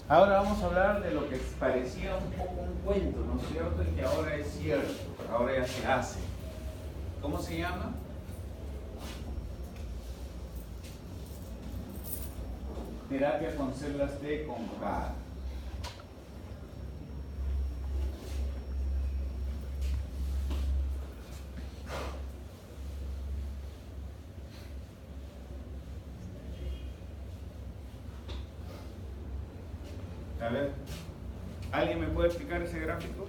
Ahora vamos a hablar de lo que parecía un poco un cuento, ¿no es cierto? Y que ahora es cierto, ahora ya se hace. ¿Cómo se llama? Terapia con células T con CAR. A ver, ¿alguien me puede explicar ese gráfico?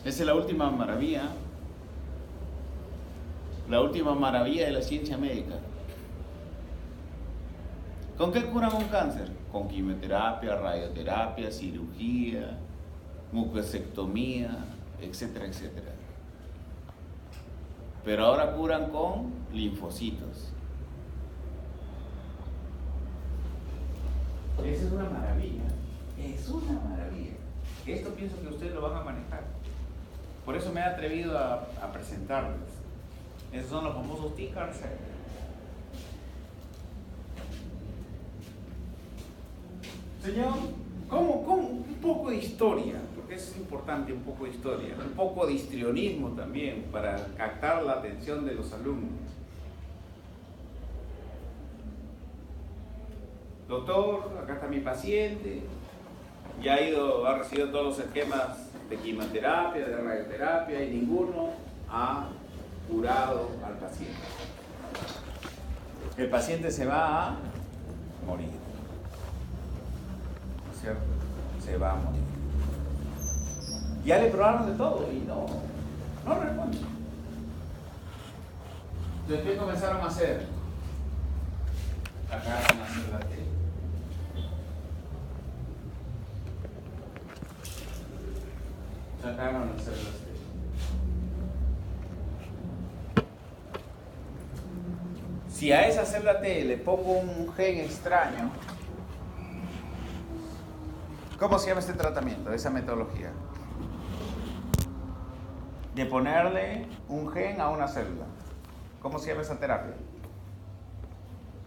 Esa es la última maravilla de la ciencia médica. ¿Con qué curan un cáncer? Con quimioterapia, radioterapia, cirugía, mucosectomía, etcétera, etcétera. Pero ahora curan con linfocitos. Esa es una maravilla. Es una maravilla. Esto pienso que ustedes lo van a manejar. Por eso me he atrevido a presentarles. Esos son los famosos T-CARs. Señor, ¿cómo? Un poco de historia, porque es importante un poco de historia, un poco de histrionismo también, para captar la atención de los alumnos. Doctor, acá está mi paciente, ya ha recibido todos los esquemas de quimioterapia, de radioterapia, y ninguno ha curado al paciente. El paciente se va a morir. ¿Cierto? Se va a morir. Ya le probaron de todo y no responde. Entonces, ¿qué comenzaron a hacer? Acá van a hacer la T. Sacaron las células T. Si a esa célula T le pongo un gen extraño, ¿cómo se llama este tratamiento, esa metodología? De ponerle un gen a una célula. ¿Cómo se llama esa terapia?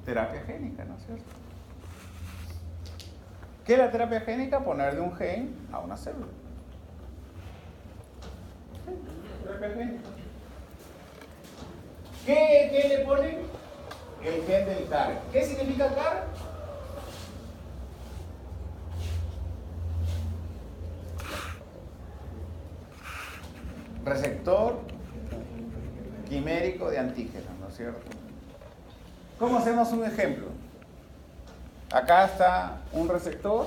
Terapia génica, ¿no es cierto? ¿Qué es la terapia génica? Ponerle un gen a una célula. Terapia génica. ¿Qué le ponen? El gen del CAR. ¿Qué significa CAR? Receptor quimérico de antígeno, ¿no es cierto? ¿Cómo hacemos un ejemplo? Acá está un receptor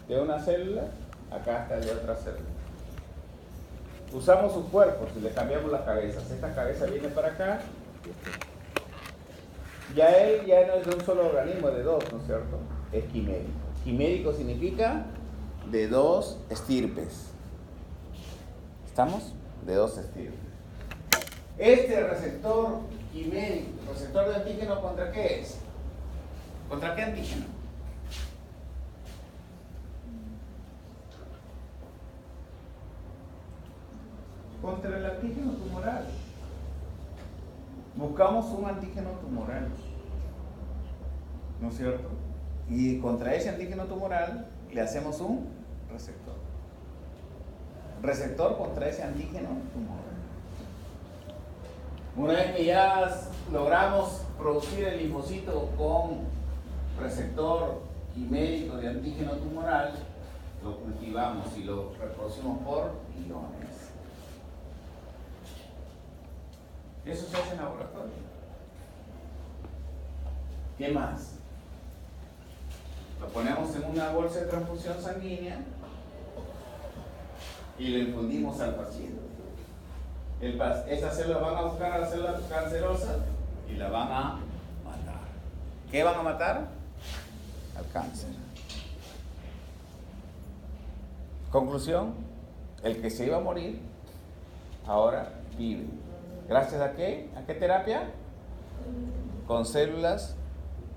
de una célula, acá está el de otra célula. Usamos sus cuerpos y le cambiamos las cabezas. Esta cabeza viene para acá. Él ya no es de un solo organismo, de dos, ¿no es cierto? Es quimérico. Quimérico significa de dos estirpes. ¿Estamos? De dos estirpes. Este receptor quimérico, receptor de antígeno, ¿contra qué es? ¿Contra qué antígeno? Contra el antígeno tumoral. Buscamos un antígeno tumoral, ¿no es cierto? Y contra ese antígeno tumoral le hacemos un receptor. Receptor contra ese antígeno tumoral. Una vez que ya logramos producir el linfocito con receptor quimérico de antígeno tumoral, lo cultivamos y lo reproducimos por iones. Eso se hace en laboratorio. ¿Qué más? Lo ponemos en una bolsa de transfusión sanguínea y le infundimos al paciente. Esas células van a buscar a las células cancerosas y la van a matar. ¿Qué van a matar? Al cáncer. Conclusión, el que se iba a morir ahora vive. ¿Gracias a qué? ¿A qué terapia? con células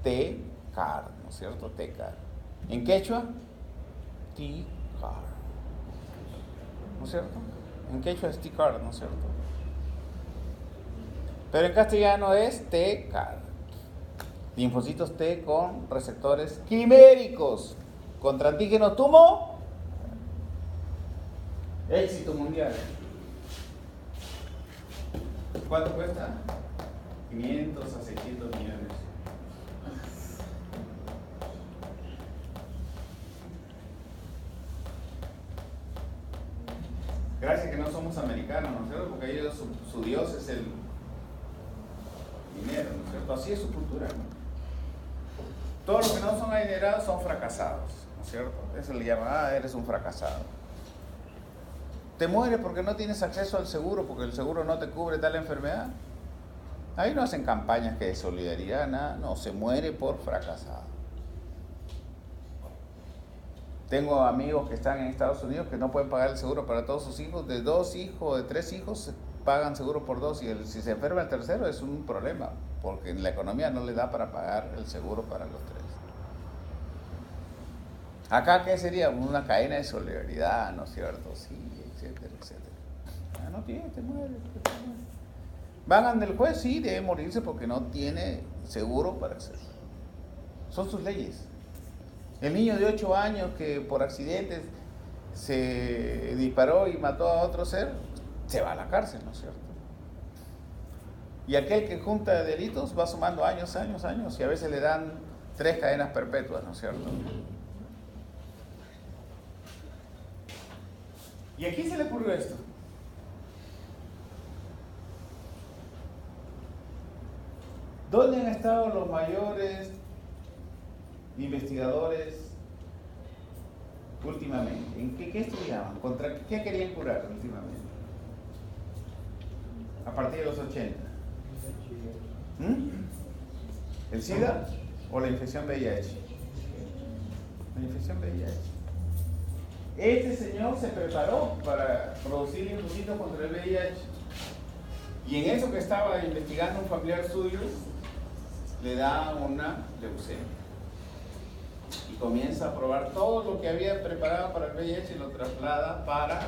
T-CAR, ¿no es cierto? T-CAR. En quechua, T-CAR, ¿no es cierto? En quechua es T-CAR, ¿no es cierto? Pero en castellano es T-CAR. Linfocitos T con receptores quiméricos contra antígenos tumo. Éxito mundial. ¿Cuánto cuesta? 500 a 600 millones. Gracias que no somos americanos, ¿no es cierto? Porque ellos, su Dios es el dinero, ¿no es cierto? Así es su cultura, ¿no? Todos los que no son adinerados son fracasados, ¿no es cierto? Eso le llaman, eres un fracasado. Te mueres porque no tienes acceso al seguro, porque el seguro no te cubre tal enfermedad. Ahí no hacen campañas que de solidaridad, nada, no, se muere por fracasado. Tengo amigos que están en Estados Unidos que no pueden pagar el seguro para todos sus hijos, de 2 hijos, de 3 hijos, pagan seguro por 2 y si se enferma el tercero es un problema, porque la economía no le da para pagar el seguro para los 3. Acá, ¿qué sería? Una cadena de solidaridad, ¿no es cierto? Sí, etcétera, etcétera. No tiene, te muere. ¿Van ante el juez? Sí, debe morirse porque no tiene seguro para hacerlo. Son sus leyes. El niño de 8 años que por accidentes se disparó y mató a otro ser, se va a la cárcel, ¿no es cierto? Y aquel que junta delitos va sumando años, y a veces le dan 3 cadenas perpetuas, ¿no es cierto? ¿Y a quién se le ocurrió esto? ¿Dónde han estado los mayores investigadores últimamente? ¿En qué estudiaban? ¿Contra qué querían curar últimamente? A partir de los 80. ¿El SIDA o la infección VIH? La infección VIH. Este señor se preparó para producir linfocitos contra el VIH. Y en eso que estaba investigando un familiar suyo, le da una leucemia. Y comienza a probar todo lo que había preparado para el VIH y lo traslada para...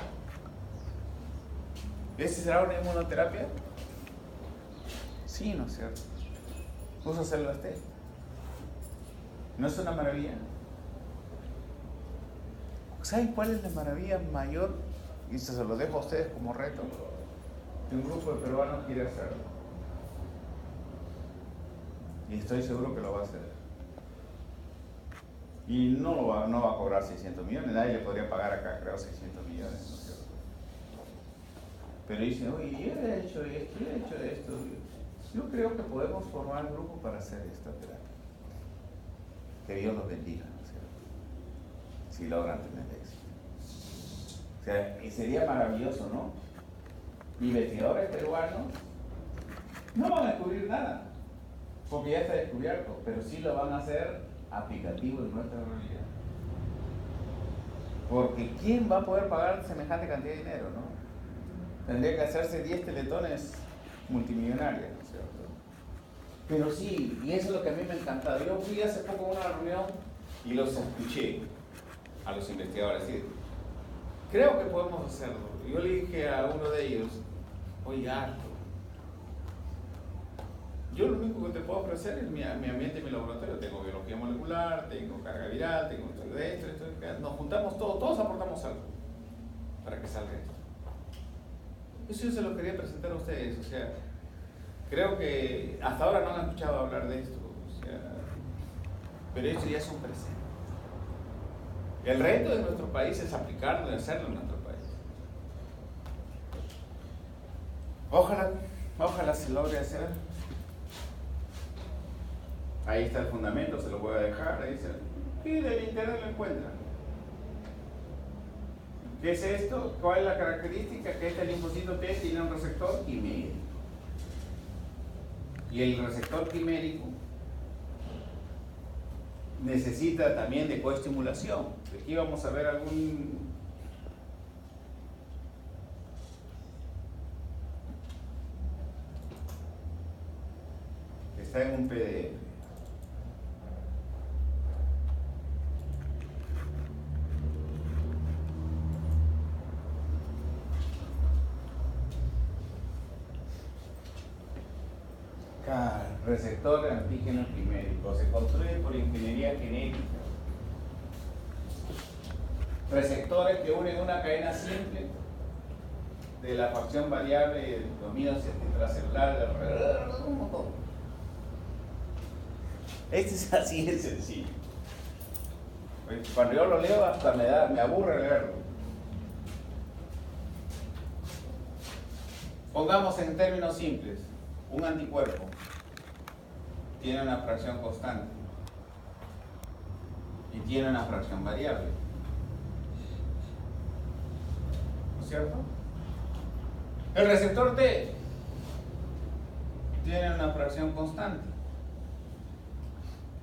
¿Ese será una inmunoterapia? Sí, ¿no es cierto? Usa células T. ¿No es una maravilla? ¿Saben cuál es la maravilla mayor? Y se lo dejo a ustedes como reto. Que un grupo de peruanos quiere hacerlo. Y estoy seguro que lo va a hacer. Y no va a cobrar 600 millones. Nadie le podría pagar acá, creo, 600 millones, ¿no es cierto? Pero dicen, oye, yo he hecho esto. Yo creo que podemos formar un grupo para hacer esta terapia. Que Dios los bendiga, ¿no es cierto? Si logran tener éxito. O sea, sería maravilloso, ¿no? Investigadores peruanos no van a descubrir nada, porque ya está descubierto, pero sí lo van a hacer aplicativo de nuestra realidad. Porque ¿quién va a poder pagar semejante cantidad de dinero, no? Tendría que hacerse 10 teletones multimillonarios, ¿no es cierto? Pero sí, y eso es lo que a mí me encanta. Yo fui hace poco a una reunión y los escuché a los investigadores decir, creo que podemos hacerlo. Yo le dije a uno de ellos, oye, harto, yo lo único que te puedo ofrecer es mi ambiente y mi laboratorio. Tengo biología molecular, tengo carga viral, tengo esto. Nos juntamos todos aportamos algo para que salga esto. Eso yo se lo quería presentar a ustedes, o sea, creo que hasta ahora no han escuchado hablar de esto, o sea, pero esto ya es un presente. El reto de nuestro país es aplicarlo y hacerlo en nuestro país. Ojalá se logre hacer. Ahí está el fundamento, se lo voy a dejar, ahí se... Y del internet lo encuentran. ¿Qué es esto? ¿Cuál es la característica? Que este linfocito T tiene un receptor quimérico. Y el receptor quimérico necesita también de coestimulación. Aquí vamos a ver algún... Está en un PDF. Receptor de antígenos quiméricos. Se construye por ingeniería genética. Receptores que unen una cadena simple de la facción variable del dominio intracelular, un montón. Este es así de sencillo. Cuando yo lo leo hasta me aburre leerlo. Pongamos en términos simples, un anticuerpo tiene una fracción constante y tiene una fracción variable. ¿No es cierto? El receptor T tiene una fracción constante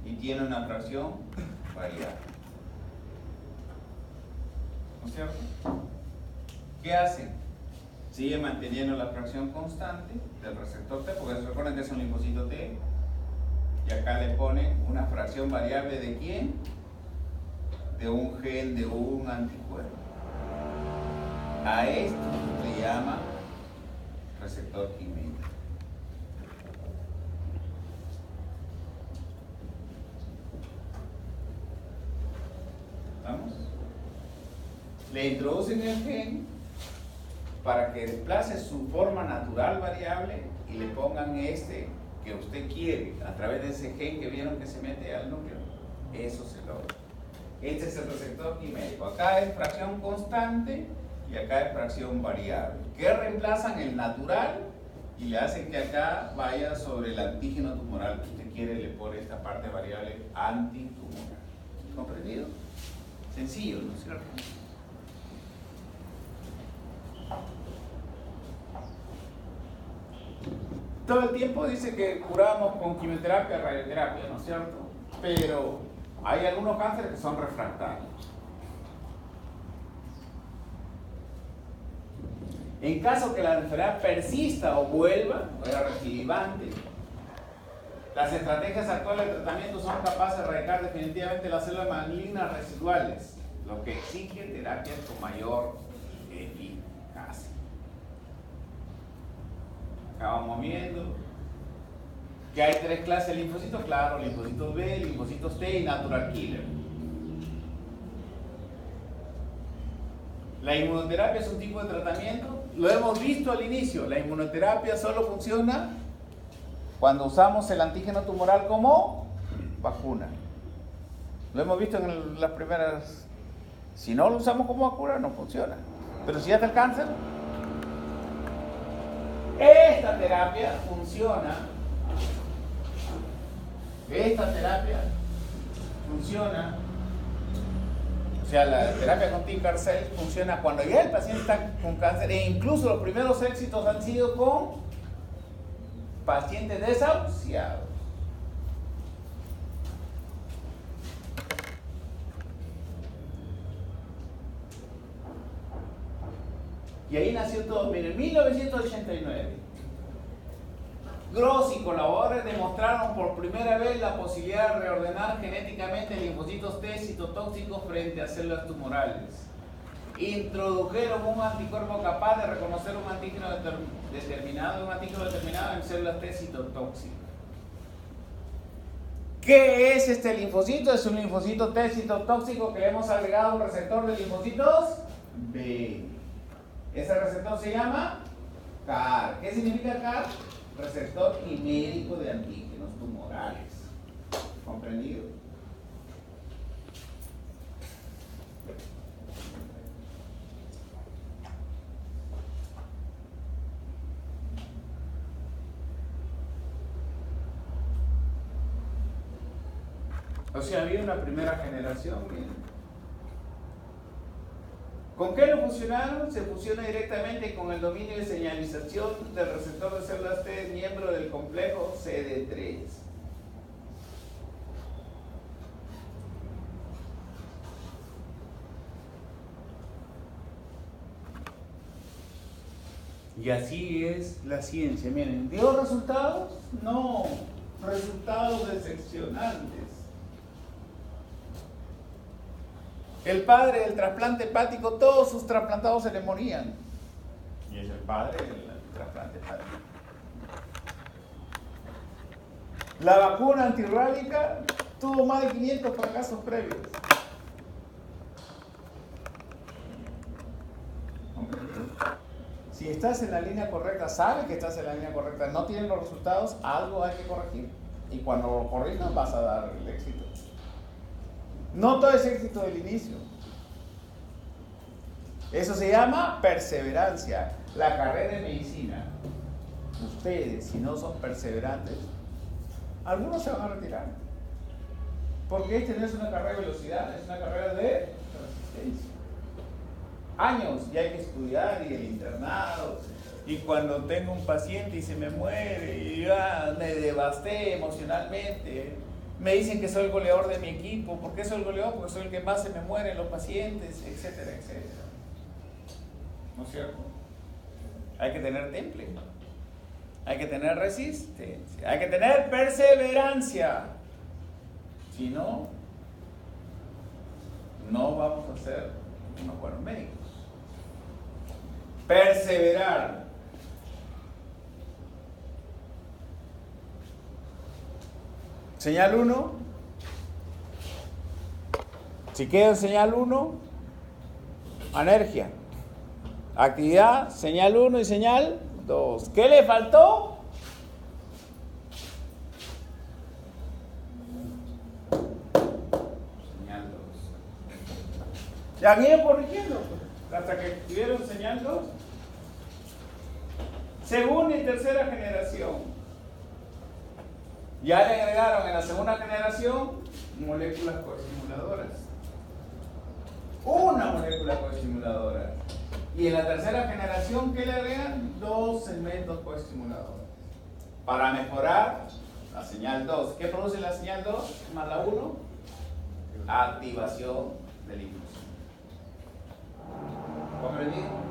y tiene una fracción variable. ¿No es cierto? ¿Qué hacen? Sigue manteniendo la fracción constante del receptor T, porque recuerden que es un linfocito T, y acá le ponen una fracción variable ¿de quién? De un gen de un anticuerpo. A esto se llama receptor químico. ¿Vamos? Le introducen el gen para que desplace su forma natural variable y le pongan este que usted quiere a través de ese gen que vieron que se mete al núcleo. Eso se logra. Este es el receptor quimérico. Acá es fracción constante y acá es fracción variable, que reemplazan el natural y le hacen que acá vaya sobre el antígeno tumoral que usted quiere, le pone esta parte variable antitumoral. ¿Comprendido? Sencillo, ¿no es cierto? Todo el tiempo dice que curamos con quimioterapia, radioterapia, ¿no es cierto? Pero hay algunos cánceres que son refractarios. En caso que la enfermedad persista o vuelva, o sea recidivante, las estrategias actuales de tratamiento son capaces de erradicar definitivamente las células malignas residuales, lo que exige terapias con mayor eficacia. Acá vamos viendo que hay tres clases de linfocitos, claro, linfocitos B, linfocitos T y natural killer. La inmunoterapia es un tipo de tratamiento, lo hemos visto al inicio, la inmunoterapia solo funciona cuando usamos el antígeno tumoral como vacuna. Lo hemos visto en las primeras, si no lo usamos como vacuna no funciona, pero si ya está el cáncer, esta terapia funciona. O sea, la terapia con Tinkercell funciona cuando ya el paciente está con cáncer, e incluso los primeros éxitos han sido con pacientes desahuciados. Y ahí nació todo. Miren, en 1989, Gross y colaboradores demostraron por primera vez la posibilidad de reordenar genéticamente linfocitos T citotóxicos frente a células tumorales. Introdujeron un anticuerpo capaz de reconocer un antígeno determinado en células T citotóxicas. ¿Qué es este linfocito? Es un linfocito T citotóxico que le hemos agregado un receptor de linfocitos B. Ese receptor se llama CAR. ¿Qué significa CAR? Receptor quimérico de antígenos tumorales. ¿Comprendido? O sea, había una primera generación, miren. ¿Con qué lo fusionaron? Se fusiona directamente con el dominio de señalización del receptor de células T, miembro del complejo CD3. Y así es la ciencia. Miren, ¿dio resultados? No. resultados decepcionantes. El padre del trasplante hepático, todos sus trasplantados se le morían. Y es el padre del trasplante hepático. La vacuna antirrábica tuvo más de 500 fracasos previos. Si estás en la línea correcta, sabes que estás en la línea correcta, no tienes los resultados, algo hay que corregir. Y cuando lo corrijas vas a dar el éxito. No todo es éxito del inicio. Eso se llama perseverancia. La carrera de medicina, ustedes, si no son perseverantes, algunos se van a retirar. Porque este no es una carrera de velocidad, es una carrera de resistencia. Años y hay que estudiar y el internado. Y cuando tengo un paciente y se me muere y me devasté emocionalmente, me dicen que soy el goleador de mi equipo. ¿Por qué soy el goleador? Porque soy el que más se me mueren los pacientes, etcétera, etcétera. ¿No es cierto? Hay que tener temple, hay que tener resistencia, hay que tener perseverancia. Si no, no vamos a ser unos buenos médicos. Perseverar. Señal 1. Si queda en señal 1, anergia. Actividad, señal 1 y señal 2. ¿Qué le faltó? Señal 2. Ya vienen corrigiendo hasta que tuvieron señal 2. Segunda y tercera generación. Ya le agregaron en la segunda generación moléculas coestimuladoras. Una molécula coestimuladora. Y en la tercera generación, ¿qué le agregan? 2 segmentos coestimuladores. Para mejorar la señal 2. ¿Qué produce la señal 2 más la 1? Activación del impulso. ¿Comprendido?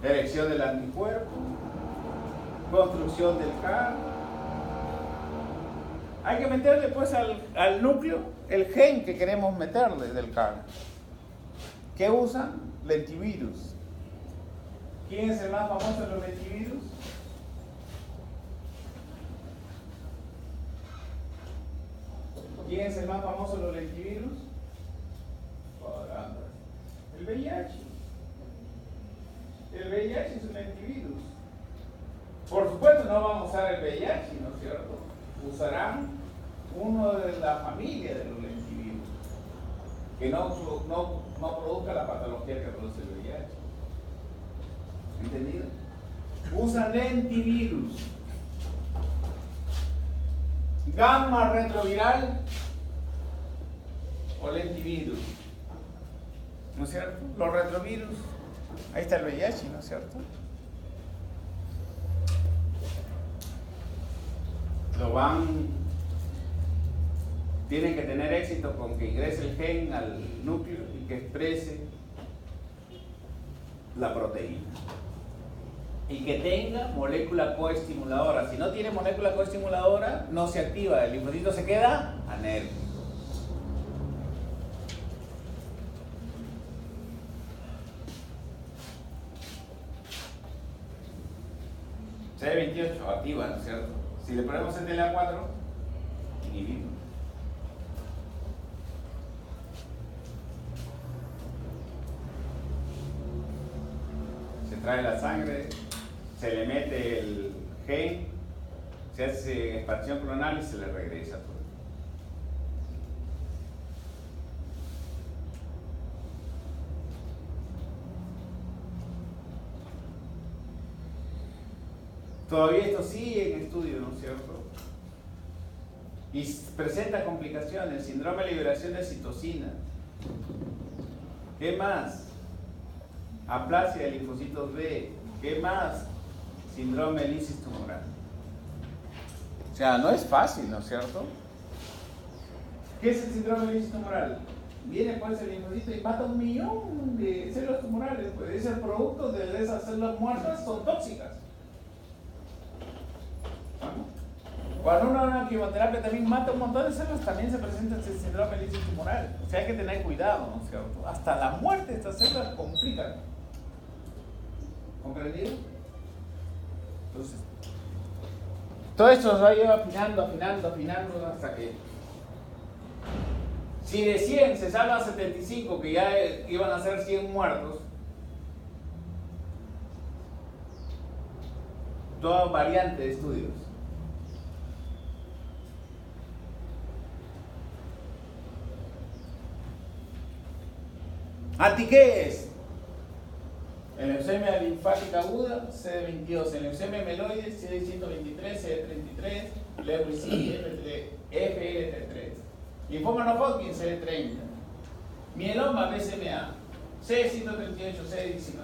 Erección del anticuerpo, construcción del CAR. Hay que meterle pues al núcleo el gen que queremos meterle del CAR. ¿Qué usan? Lentivirus. ¿Quién es el más famoso de los lentivirus? ¿Quién es el más famoso de los lentivirus? El VIH. El VIH es un lentivirus. Por supuesto no vamos a usar el VIH, ¿no es cierto? Usarán uno de la familia de los lentivirus que no produzca la patología que produce el VIH. ¿Entendido? Usan lentivirus. Gamma retroviral o lentivirus. ¿No es cierto? Los retrovirus. Ahí está el VIH, ¿no es cierto? Tienen que tener éxito con que ingrese el gen al núcleo y que exprese la proteína. Y que tenga molécula coestimuladora. Si no tiene molécula coestimuladora, no se activa, el linfocito se queda anérgico. CD28 activa, ¿no es cierto? Si le ponemos el TLA4, inhibimos. Se trae la sangre, se le mete el gen, se hace expansión clonal y se le regresa todo. Todavía esto sigue en estudio, ¿no es cierto? Y presenta complicaciones, síndrome de liberación de citocina. ¿Qué más? Aplasia de linfocitos B. ¿Qué más? Síndrome de lisis tumoral. O sea, no es fácil, ¿no es cierto? ¿Qué es el síndrome de lisis tumoral? Viene pues el linfocito y mata 1 millón de células tumorales, pues. Pues dice el producto de esas células muertas son tóxicas. Cuando uno da una quimioterapia también mata un montón de células, también se presenta el síndrome de lisis tumoral. O sea, hay que tener cuidado, ¿no es cierto? Hasta la muerte de estas células complican. ¿Comprendido? Entonces, todo esto se va a ir afinando hasta que, si de 100 se salva a 75, que ya iban a ser 100 muertos, toda variante de estudios. ¿Anti qué es? En leucemia linfática aguda, CD22. En leucemia meloide, CD123, CD33, Leucin, FLT3. Linfoma no Hodgkin, CD30. Mieloma, BCMA, CD138, CD19.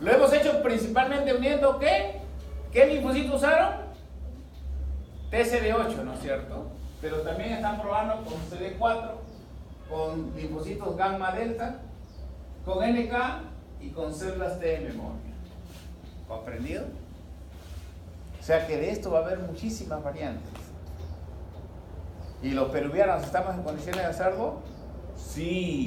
Lo hemos hecho principalmente uniendo ¿qué? ¿Qué linfocito usaron? TCD8, ¿no es cierto? Pero también están probando con CD4, con linfocitos gamma delta, con NK y con células T de memoria. ¿Comprendido? O sea que de esto va a haber muchísimas variantes. ¿Y los peruvianos estamos en condiciones de hacerlo? Sí.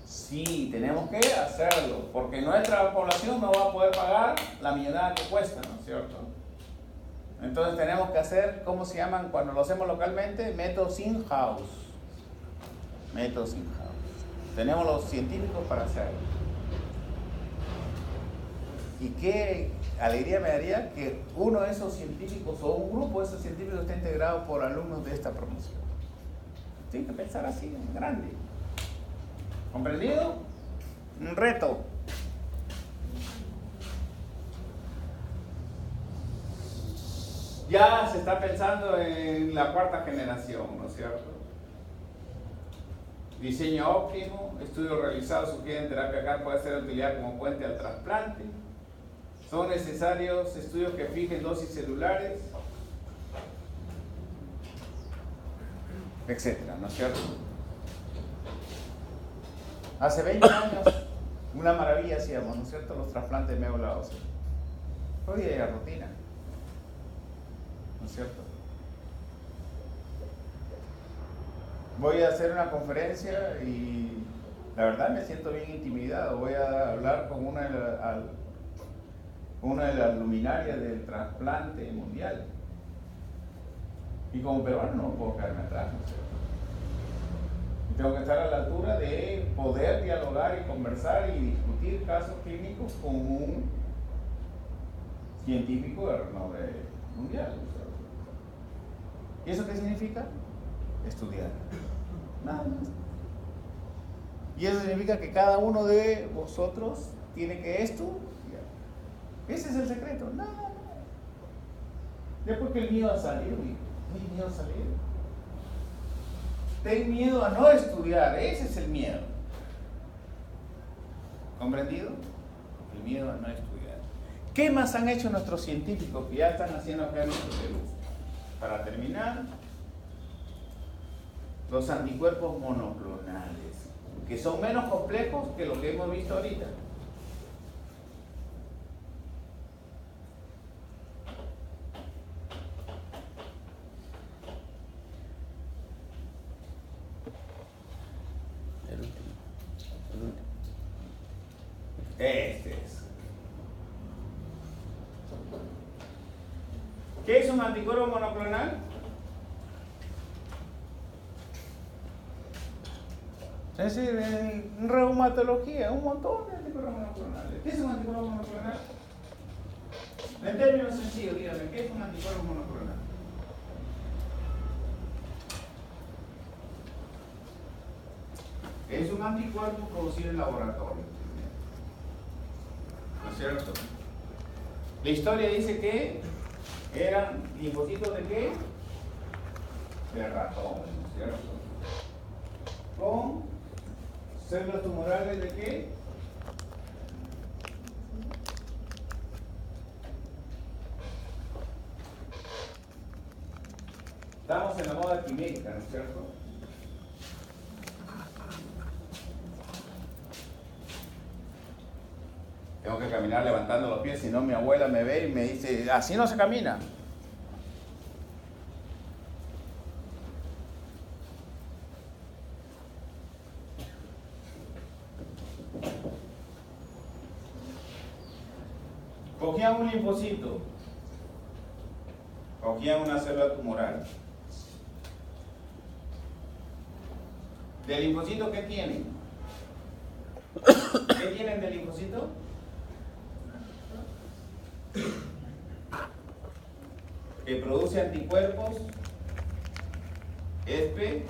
Sí, tenemos que hacerlo, porque nuestra población no va a poder pagar la millonada que cuesta, ¿no es cierto? Entonces tenemos que hacer, ¿cómo se llaman cuando lo hacemos localmente? Métodos in-house. Métodos in-house. Tenemos los científicos para hacerlo. Y qué alegría me daría que uno de esos científicos o un grupo de esos científicos esté integrado por alumnos de esta promoción. Tienen que pensar así, en grande. ¿Comprendido? Un reto. Ya se está pensando en la cuarta generación, ¿no es cierto? Diseño óptimo, estudios realizados sugieren terapia CAR puede ser de utilidad como puente al trasplante. Son necesarios estudios que fijen dosis celulares, etcétera, ¿no es cierto? Hace 20 años, una maravilla hacíamos, ¿no es cierto? Los trasplantes de médula ósea. Hoy día hay rutina, ¿no es cierto? Voy a hacer una conferencia y la verdad me siento bien intimidado. Voy a hablar con una de las luminarias del trasplante mundial. Y como peruano no puedo quedarme atrás, ¿no es cierto? Tengo que estar a la altura de poder dialogar y conversar y discutir casos clínicos con un científico de renombre mundial. ¿Y eso qué significa? Estudiar. Nada más. Y eso significa que cada uno de vosotros tiene que estudiar. Ese es el secreto. Nada más. Después que el miedo a salir, el miedo a salir. Ten miedo a no estudiar, ese es el miedo. ¿Comprendido? El miedo a no estudiar. ¿Qué más han hecho nuestros científicos que ya están haciendo acá en nuestro Perú? Para terminar, los anticuerpos monoclonales, que son menos complejos que lo que hemos visto ahorita. Este es. ¿Qué es un anticuerpo monoclonal? Es decir, en reumatología, un montón de anticuerpos monoclonales. ¿Qué es un anticuerpo monoclonal? En términos sencillos, dígame, ¿qué es un anticuerpo monoclonal? Es un anticuerpo producido en laboratorio. ¿No es cierto? La historia dice que eran linfocitos de qué? De ratón, ¿no es cierto? Con células tumorales de qué? Estamos en la moda quimérica, ¿no es cierto? Tengo que caminar levantando los pies, si no mi abuela me ve y me dice, así no se camina. Cogían un linfocito, cogían una célula tumoral. ¿Del linfocito qué tienen? ¿Qué tienen del linfocito? Que produce anticuerpos específicos.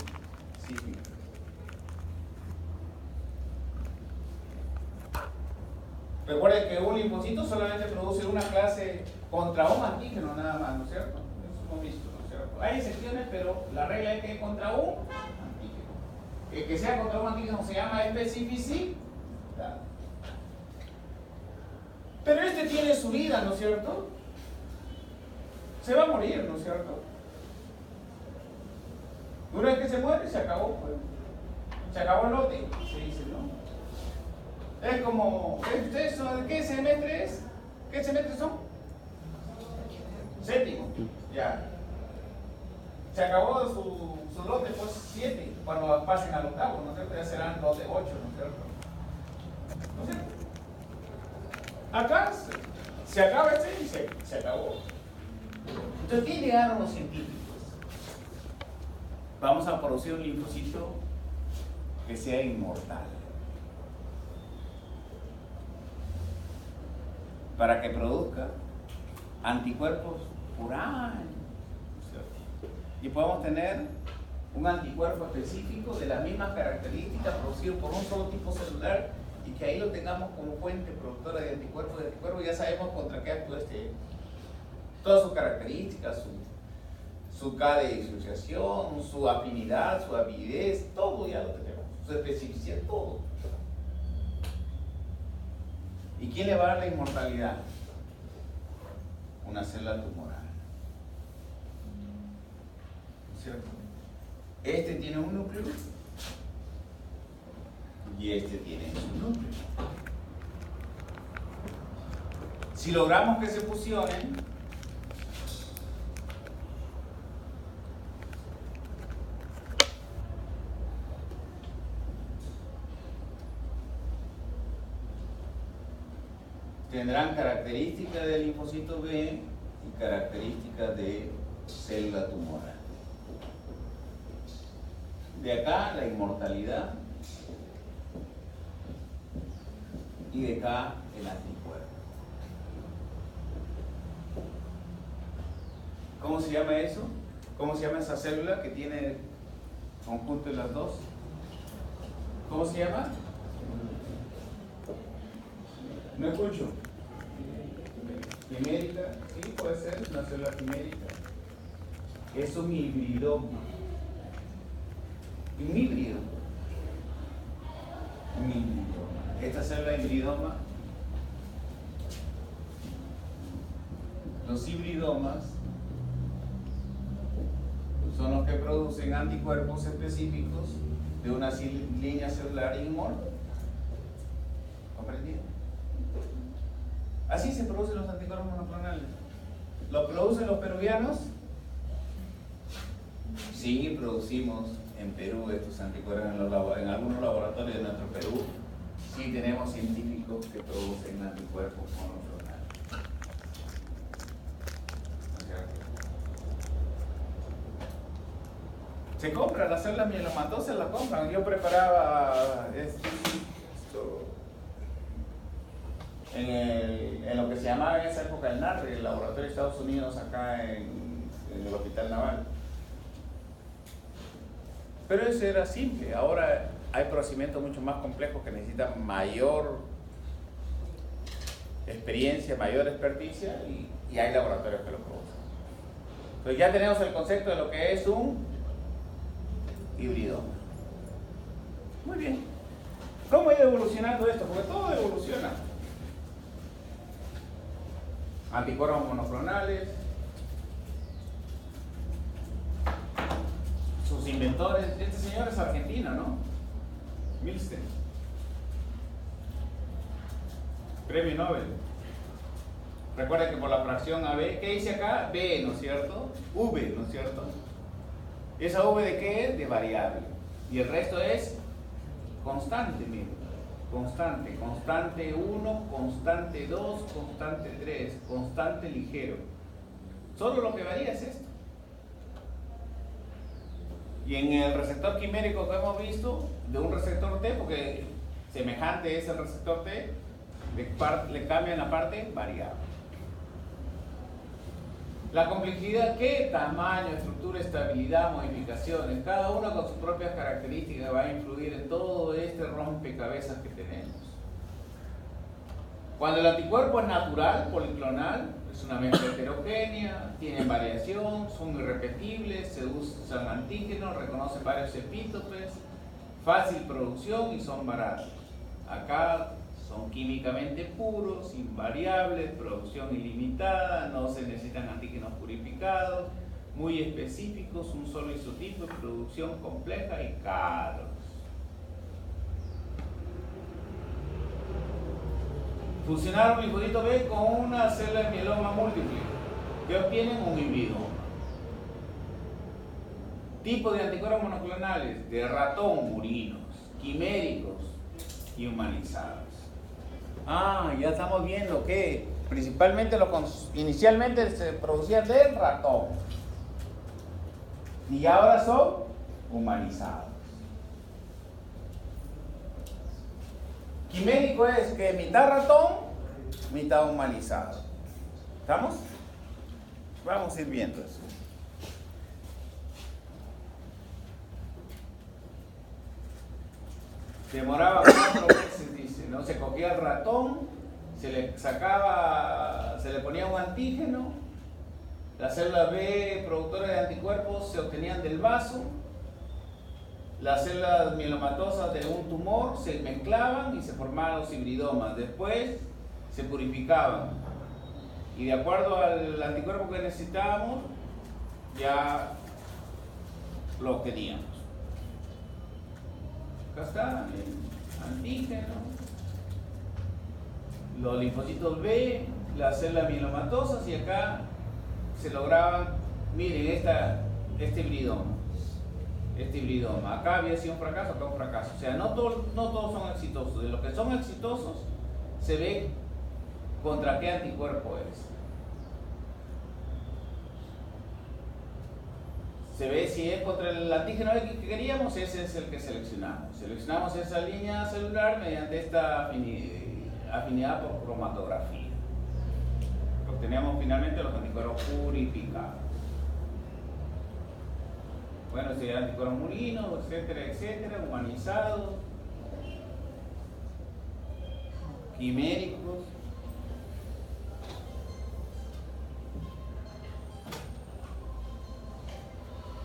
Recuerden que un linfocito solamente produce una clase contra un antígeno nada más, ¿no es cierto? Eso hemos visto, ¿no es cierto? Hay excepciones, pero la regla es que es contra un antígeno. Que sea contra un antígeno se llama especificidad. Pero este tiene su vida, ¿no es cierto? Se va a morir, ¿no es cierto? Una vez que se muere, se acabó, pues. Se acabó el lote, se dice, ¿no? Es como, ¿ustedes son, qué semestre es? ¿Qué semestre son? Séptimo, ya. Se acabó su lote, pues 7, cuando pasen al octavo, ¿no es cierto? Ya serán lote 8, ¿no es cierto? ¿No es cierto? Acá se acaba este y se acabó. Entonces, ¿qué llegaron los científicos? Vamos a producir un linfocito que sea inmortal. Para que produzca anticuerpos por años. Y podemos tener un anticuerpo específico de las mismas características producido por un solo tipo celular y que ahí lo tengamos como fuente productora de anticuerpos. Ya sabemos contra qué actúa todas sus características, su K de disociación, su afinidad, su avidez, todo ya lo tenemos, su especificidad, todo. ¿Y quién le va a dar la inmortalidad? Una célula tumoral. ¿No es cierto? Este tiene un núcleo y este tiene un núcleo. Si logramos que se fusionen, tendrán características del linfocito B y características de célula tumoral. De acá la inmortalidad y de acá el anticuerpo. ¿Cómo se llama eso? ¿Cómo se llama esa célula que tiene el conjunto de las dos? ¿Cómo se llama? No escucho. Quimérica, sí, puede ser una célula quimérica. Es un hibridoma. Un híbrido. Un hibridoma. Esta célula hibridoma, los hibridomas son los que producen anticuerpos específicos de una línea celular inmortal. ¿Comprendido? Así se producen los anticuerpos monoclonales. ¿Lo producen los peruvianos? Sí, producimos en Perú estos anticuerpos en algunos laboratorios de nuestro Perú. Sí tenemos científicos que producen anticuerpos monoclonales. Se compra las células mielomatosas, las compran. Yo preparaba esto en lo que se llamaba en esa época el NAR, el laboratorio de Estados Unidos, acá en el Hospital Naval. Pero eso era simple. Ahora hay procedimientos mucho más complejos que necesitan mayor experiencia, mayor experticia y hay laboratorios que lo producen. Entonces ya tenemos el concepto de lo que es un hibridoma. Muy bien. ¿Cómo ha ido evolucionando esto? Porque todo evoluciona. Anticuerpos monoclonales, sus inventores, este señor es argentino, ¿no? Milstein. Premio Nobel. Recuerda que por la fracción AB, ¿qué dice acá? B, ¿no es cierto? V, ¿no es cierto? ¿Esa V de qué es? De variable. Y el resto es constante, miren. Constante, constante 1, constante 2, constante 3, constante ligero. Solo lo que varía es esto. Y en el receptor quimérico que hemos visto, de un receptor T, porque semejante es el receptor T, le cambian la parte variable. La complejidad, ¿qué? Tamaño, estructura, estabilidad, modificaciones. Cada una con sus propias características va a influir en todo este rompecabezas que tenemos. Cuando el anticuerpo es natural, policlonal, es una mezcla heterogénea, tienen variación, son irrepetibles, se usan antígenos, reconocen varios epítopes, fácil producción y son baratos. Acá son químicamente puros, invariables, producción ilimitada, no se necesitan antígenos purificados, muy específicos, un solo isotipo, producción compleja y caros. Fusionaron linfocito B con una célula de mieloma múltiple, que obtienen un hibridoma. Tipo de anticuerpos monoclonales, de ratón, murinos, quiméricos y humanizados. Ya estamos viendo que principalmente inicialmente se producían del ratón y ahora son humanizados. Quimérico es que mitad ratón, mitad humanizado. ¿Estamos? Vamos a ir viendo eso. Demoraba 4 meses, dice, ¿no? Se cogía el ratón, se le sacaba, se le ponía un antígeno, las células B productoras de anticuerpos se obtenían del vaso, las células mielomatosas de un tumor se mezclaban y se formaban los hibridomas. Después se purificaban y de acuerdo al anticuerpo que necesitábamos, ya lo obteníamos. Acá está el antígeno, los linfocitos B, las células mielomatosas, y acá se lograban, miren, este hibridoma. Acá había sido un fracaso, acá un fracaso. O sea, no todos son exitosos. De los que son exitosos, se ve contra qué anticuerpo es. Se ve si es contra el antígeno que queríamos, ese es el que seleccionamos. Seleccionamos esa línea celular mediante esta afinidad por cromatografía. Obteníamos finalmente los anticuerpos purificados. Bueno, serían anticuerpos murinos, etcétera, etcétera, humanizados, quiméricos.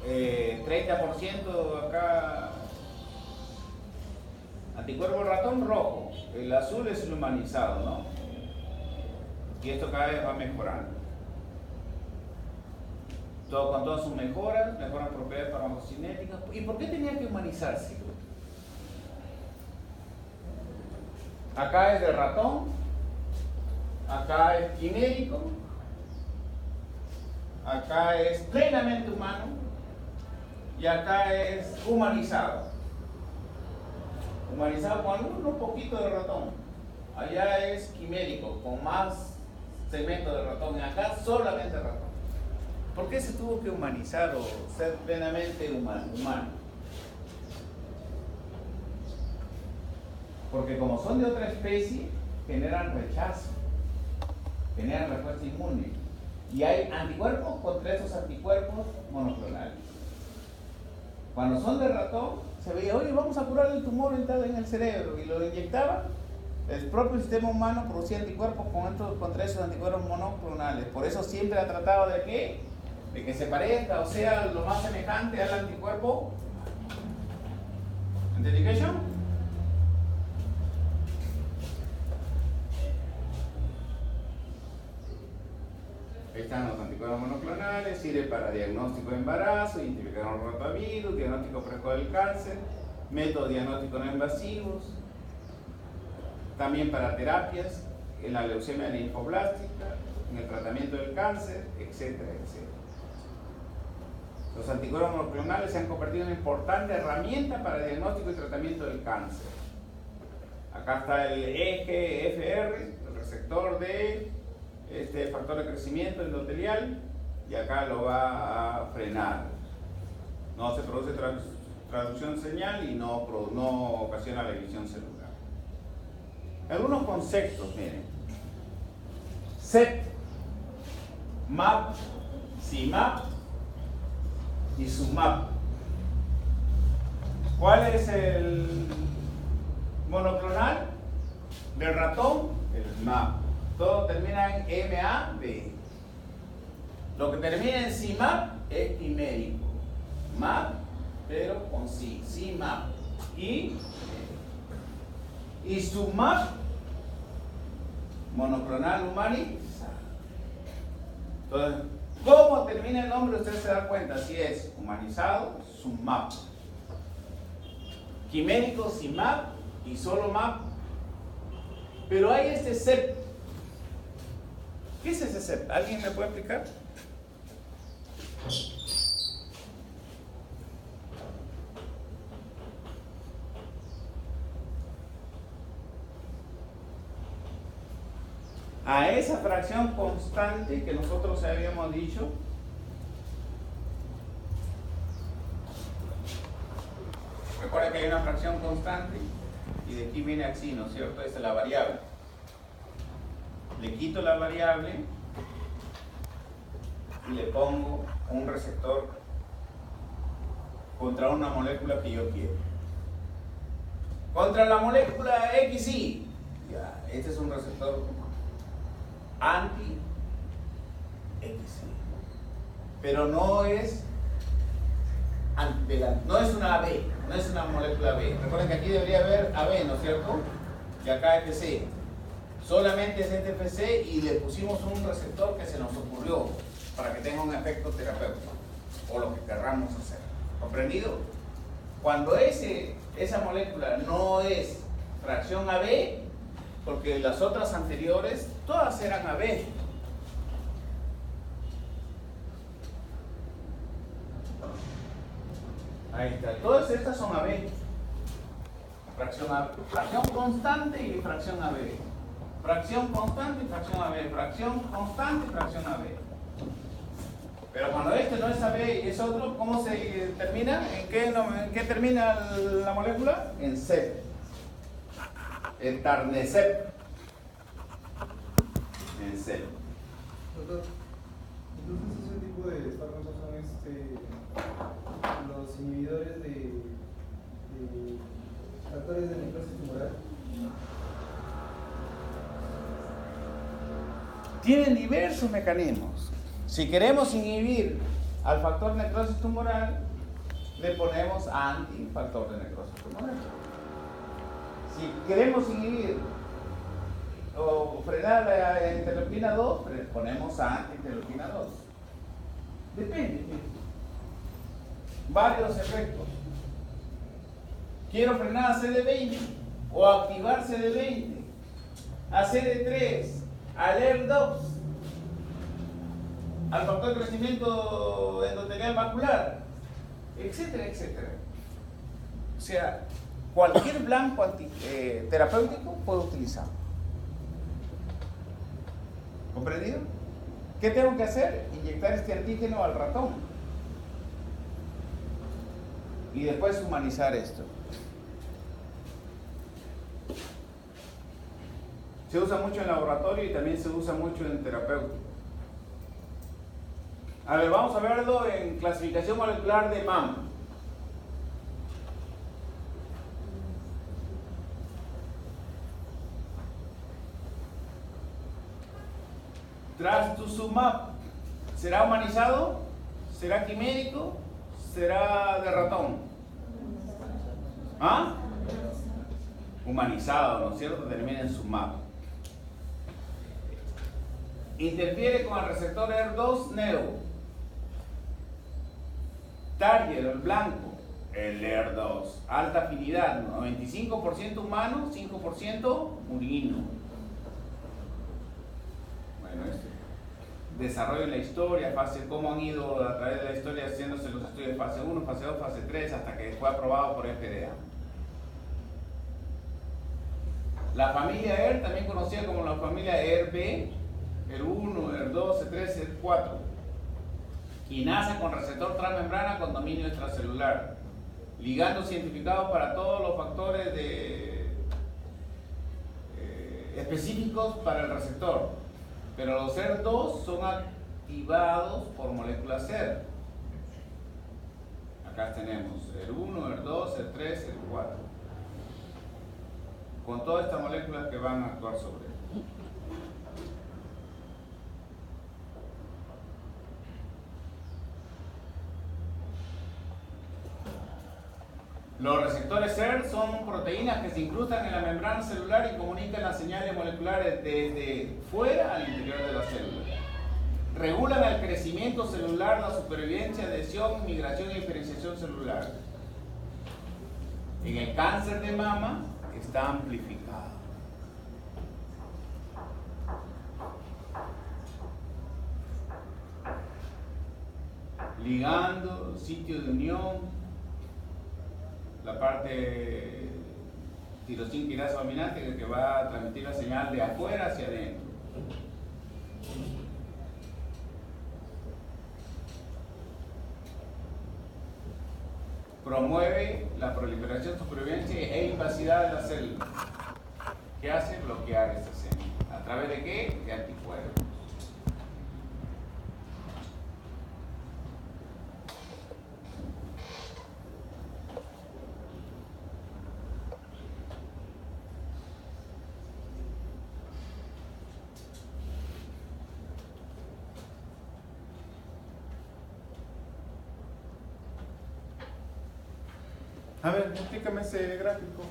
Eh, 30% acá anticuerpo ratón rojo, el azul es el humanizado, ¿no? Y esto cada vez va mejorando. Todo, con todas sus mejoras propiedades farmacocinéticas. ¿Y por qué tenía que humanizarse? Acá es de ratón, acá es quimérico, acá es plenamente humano y acá es humanizado. Humanizado con un poquito de ratón. Allá es quimérico, con más segmentos de ratón, y acá solamente ratón. ¿Por qué se tuvo que humanizar o ser plenamente humano? Porque como son de otra especie, generan rechazo, generan respuesta inmune. Y hay anticuerpos contra esos anticuerpos monoclonales. Cuando son de ratón, se veía, oye, vamos a curar el tumor en el cerebro, y lo inyectaban. El propio sistema humano producía anticuerpos contra esos anticuerpos monoclonales. Por eso siempre ha tratado de ¿qué? De que se parezca o sea lo más semejante al anticuerpo. ¿Identification? Ahí están los anticuerpos monoclonales, sirve para diagnóstico de embarazo, identificar un rotavirus, diagnóstico precoz del cáncer, métodos diagnósticos no invasivos, también para terapias en la leucemia linfoblástica, en el tratamiento del cáncer, etcétera, etcétera. Los anticuerpos monoclonales se han convertido en una importante herramienta para el diagnóstico y tratamiento del cáncer. Acá está el EGFR, el receptor de factor de crecimiento endotelial, y acá lo va a frenar. No se produce traducción señal y no ocasiona la división celular. Algunos conceptos, miren. CEP, MAP, CIMAP y SUMAP. ¿Cuál es el monoclonal del ratón? El MAP. Todo termina en MAB. Lo que termina en CIMAP es quimérico. MAP, pero con C. CIMAP. Y SUMAP, monoclonal humanizado. Entonces, ¿cómo termina el nombre? Usted se da cuenta si es humanizado, SUMAP. Quimérico, CIMAP y solo MAP. Pero hay este CEP. ¿Qué es ese CEP? ¿Alguien me puede explicar? A esa fracción constante que nosotros habíamos dicho, recuerda que hay una fracción constante y de aquí viene así, ¿no es cierto? Esa es la variable. Le quito la variable y le pongo un receptor contra una molécula que yo quiero. Contra la molécula XY. Ya, este es un receptor anti-XY. Pero no es no es una AB, no es una molécula B. Recuerden que aquí debería haber AB, ¿no es cierto? Y acá FC. Solamente es este FC y le pusimos un receptor que se nos ocurrió para que tenga un efecto terapéutico o lo que querramos hacer. ¿Comprendido? Cuando esa molécula no es fracción AB, porque las otras anteriores todas eran AB. Ahí está, todas estas son AB. Fracción constante y fracción AB. Fracción constante y fracción AB. Fracción constante y fracción AB. Pero cuando este no es AB y es otro, ¿cómo se termina? ¿En qué termina la molécula? En CEP. En Tarnecep. En CEP. Doctor, entonces ese tipo de fármacos son los inhibidores de factores de necrosis tumoral. Tienen diversos mecanismos. Si queremos inhibir al factor necrosis tumoral, le ponemos antifactor de necrosis tumoral. Si queremos inhibir o frenar la interleuquina 2, le ponemos anti-interleuquina 2. Depende. Varios efectos. Quiero frenar a CD20 o activar CD20, a CD3, al ER2, al factor de crecimiento endotelial macular, etcétera, etcétera. O sea, cualquier blanco terapéutico puede utilizarlo. ¿Comprendido? ¿Qué tengo que hacer? Inyectar este antígeno al ratón y después humanizar esto. Se usa mucho en laboratorio y también se usa mucho en terapéutico. A ver, vamos a verlo en clasificación molecular de MAM. Trastuzumab, ¿será humanizado? ¿Será quimérico? ¿Será de ratón? ¿Ah? Humanizado, ¿no es cierto? Termina en SUMAP. Interfiere con el receptor ER2 neo. Target, el blanco, el ER2. Alta afinidad, 95% humano, 5% murino. desarrollo en la historia, cómo han ido a través de la historia haciéndose los estudios de fase 1, fase 2, fase 3, hasta que fue aprobado por FDA. La familia ER, también conocida como la familia ERB, ER1, ER2, ER3, ER4, quinasa con receptor transmembrana con dominio extracelular, ligandos identificados para todos los factores específicos para el receptor, pero los ER2 son activados por moléculas ER. Acá tenemos ER1, ER2, ER3, ER4. Con todas estas moléculas que van a actuar sobre él. Los receptores ER son proteínas que se incrustan en la membrana celular y comunican las señales moleculares desde fuera al interior de la célula. Regulan el crecimiento celular, la supervivencia, adhesión, migración y diferenciación celular. En el cáncer de mama está amplificado. Ligando, sitio de unión, la parte tirosina quinasa dominante que va a transmitir la señal de afuera hacia adentro. Promueve la proliferación, supervivencia e invasidad de la célula. ¿Qué hace? Bloquear esta señal. ¿A través de qué? De anticuerpos. A ver, explícame ese gráfico.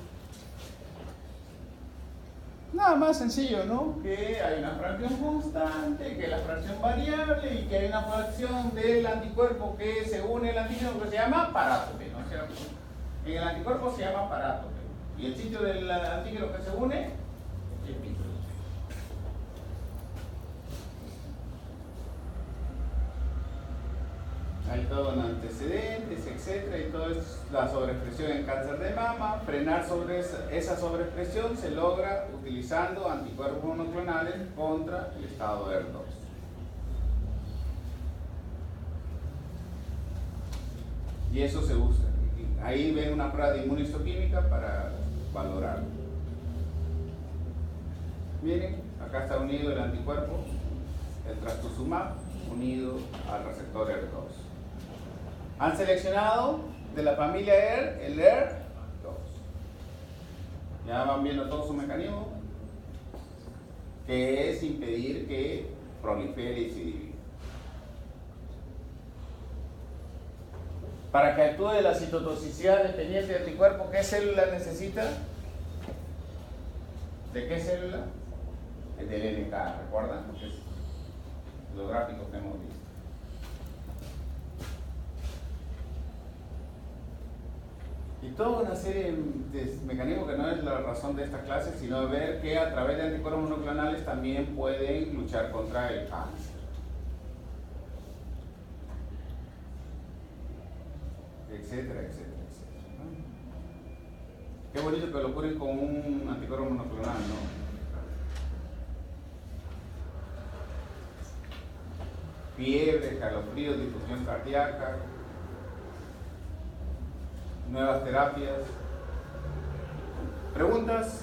Nada más sencillo, ¿no? Que hay una fracción constante, que es la fracción variable y que hay una fracción del anticuerpo que se une al antígeno que se llama parátope, ¿no es cierto? En el anticuerpo se llama parátope. Y el sitio del antígeno que se une, epítope. Hay todo en antecedentes, etcétera, y todo es la sobreexpresión en cáncer de mama. Frenar sobre esa sobreexpresión se logra utilizando anticuerpos monoclonales contra el estado ER2. Y eso se usa. Ahí ven una prueba de inmunistoquímica para valorarlo. Miren, acá está unido el anticuerpo, el trastuzumab, unido al receptor ER2. Han seleccionado de la familia ER el ER2. Ya van viendo todo su mecanismo, que es impedir que prolifere y se divida. Para que actúe la citotoxicidad dependiente del anticuerpo, ¿qué célula necesita? ¿De qué célula? Del NK, ¿recuerdan? Porque es los gráficos que hemos visto. Y toda una serie de mecanismos que no es la razón de esta clase, sino ver que a través de anticuerpos monoclonales también pueden luchar contra el cáncer. Etcétera, etcétera, etcétera, ¿no? Qué bonito que lo curen con un anticuerpo monoclonal, ¿no? Fiebre, calofríos, difusión cardíaca, nuevas terapias. ¿Preguntas?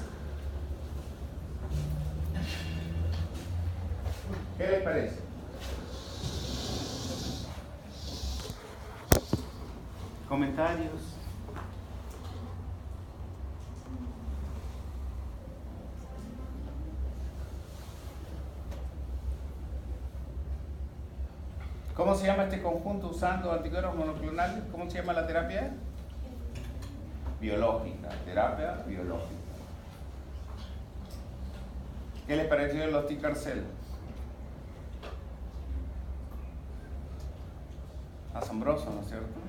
¿Qué les parece? ¿Comentarios? ¿Cómo se llama este conjunto usando anticuerpos monoclonales? ¿Cómo se llama la terapia? Biológica, terapia biológica. ¿Qué les pareció los T-Carcel? Asombroso, ¿no es cierto?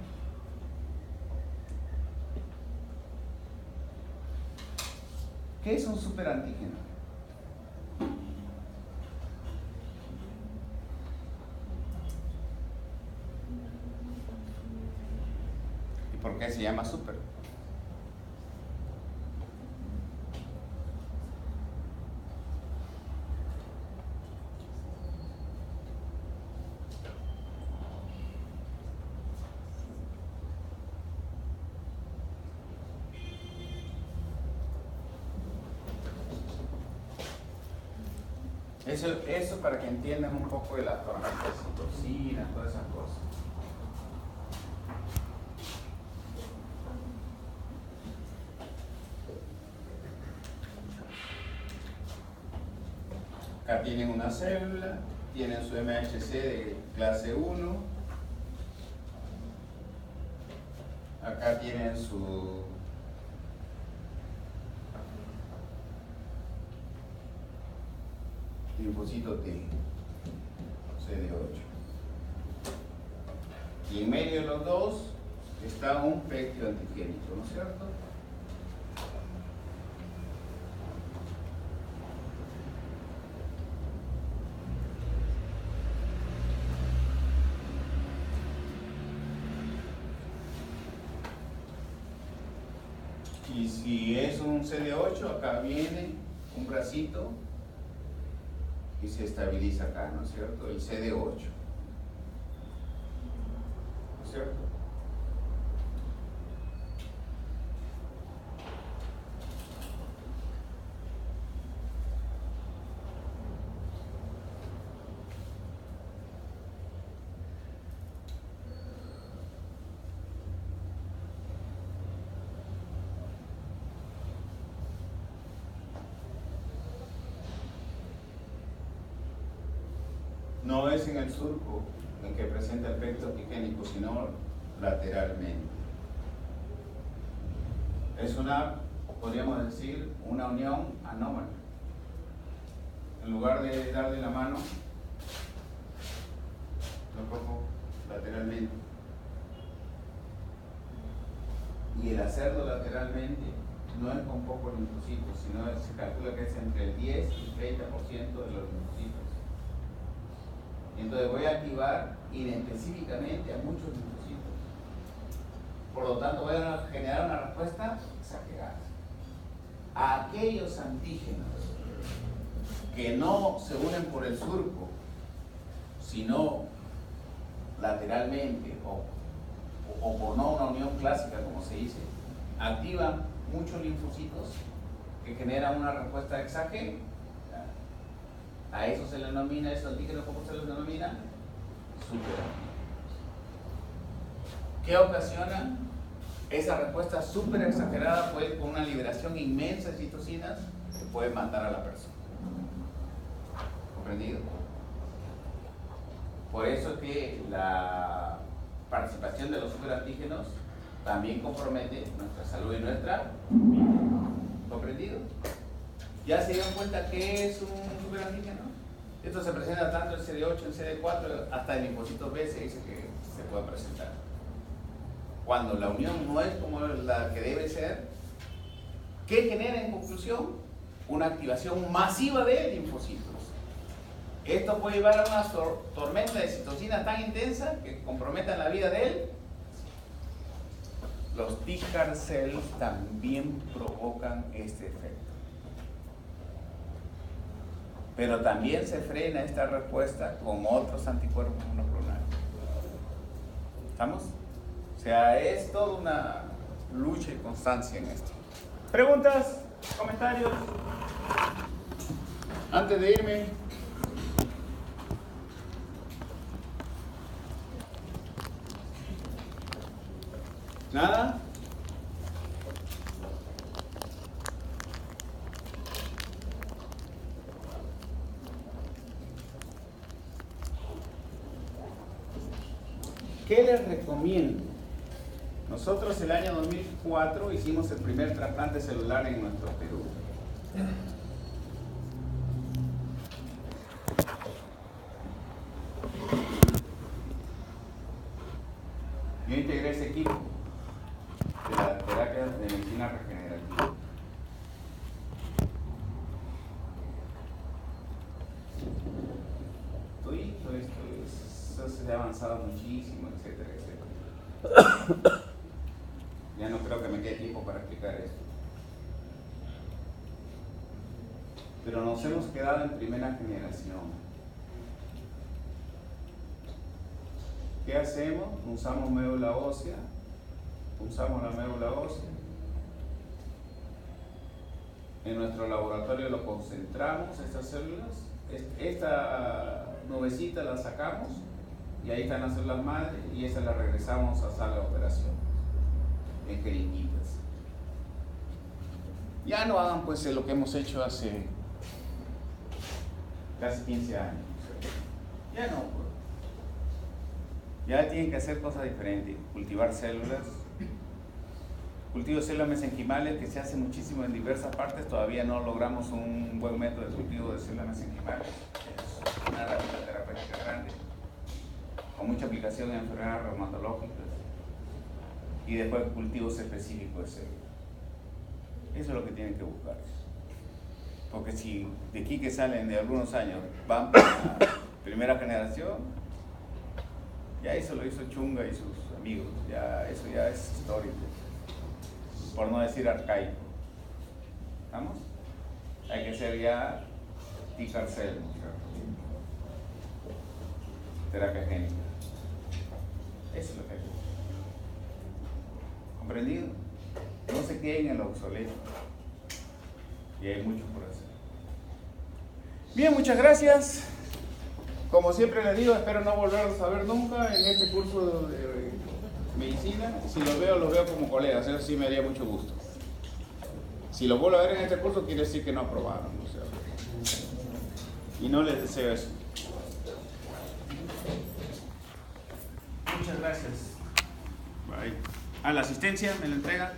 ¿Qué es un superantígeno? se llama súper. Eso para que entiendan un poco de las tormentas de citocina, todas esas cosas. Acá tienen una célula, tienen su MHC de clase 1. Acá tienen su linfocito T, CD8. Y en medio de los dos está un péptido antigénico, ¿no es cierto? Y si es un CD8, acá viene un bracito y se estabiliza acá, ¿no es cierto? El CD8, ¿no es cierto? No es en el surco en que presenta el péptido antigénico, sino lateralmente. Es una, podríamos decir, una unión anómala. En lugar de darle la mano, lo cojo lateralmente. Y el hacerlo lateralmente no es con pocos linfocitos, sino se calcula que es entre el 10 y 30% de los linfocitos. Entonces voy a activar inespecíficamente a muchos linfocitos. Por lo tanto, voy a generar una respuesta exagerada. A aquellos antígenos que no se unen por el surco, sino lateralmente o por no una unión clásica, como se dice, activan muchos linfocitos que generan una respuesta exagerada. A eso se le denomina, esos antígenos, ¿cómo se les denomina? Superantígenos. ¿Qué ocasiona? Esa respuesta súper exagerada puede, con una liberación inmensa de citocinas, que puede matar a la persona. ¿Comprendido? Por eso es que la participación de los superantígenos también compromete nuestra salud y nuestra vida. ¿Comprendido? ¿Ya se dieron cuenta qué es un superantígeno? Esto se presenta tanto en CD8, en CD4, hasta en linfocitos B se dice que se puede presentar. Cuando la unión no es como la que debe ser, ¿qué genera en conclusión? Una activación masiva de linfocitos. Esto puede llevar a una tormenta de citocina tan intensa que comprometan la vida de él. Los T-CAR cells también provocan este efecto. Pero también se frena esta respuesta con otros anticuerpos monoclonales. ¿Estamos? O sea, es toda una lucha y constancia en esto. ¿Preguntas? ¿Comentarios? Antes de irme. ¿Nada? ¿Qué les recomiendo? Nosotros el año 2004 hicimos el primer trasplante celular en nuestro Perú. Yo integré ese equipo de la terapia de medicina regenerativa. Esto se ha avanzado muchísimo, etcétera, etcétera. para explicar esto. Pero nos hemos quedado en primera generación. ¿Qué hacemos? Usamos médula ósea, usamos la médula ósea. En nuestro laboratorio lo concentramos, estas células, esta nubecita la sacamos y ahí están las células madre y esas las regresamos a sala de operación en jeringuitas. Ya no hagan pues lo que hemos hecho hace casi 15 años. Ya no, pues. Ya tienen que hacer cosas diferentes, cultivar células. Cultivo de células mesenquimales que se hace muchísimo en diversas partes, todavía no logramos un buen método de cultivo de células mesenquimales. Es una herramienta terapéutica grande, con mucha aplicación en enfermedades reumatológicas y después cultivos específicos de células. Eso es lo que tienen que buscar. Porque si de aquí que salen de algunos años van para la primera generación, ya eso lo hizo Chunga y sus amigos, ya eso ya es histórico. Por no decir arcaico. ¿Estamos? Hay que ser ya Ticarcel, terapia génica. Eso es lo que hay que hacer. ¿Comprendido? No se queden en lo obsoleto. Y hay mucho por hacer. Bien, muchas gracias. Como siempre les digo, espero no volverlos a ver nunca en este curso de medicina. Si los veo como colegas, eso sí me haría mucho gusto. Si los vuelvo a ver en este curso, quiere decir que no aprobaron. O sea, y no les deseo eso. Muchas gracias. Bye. La asistencia me la entrega.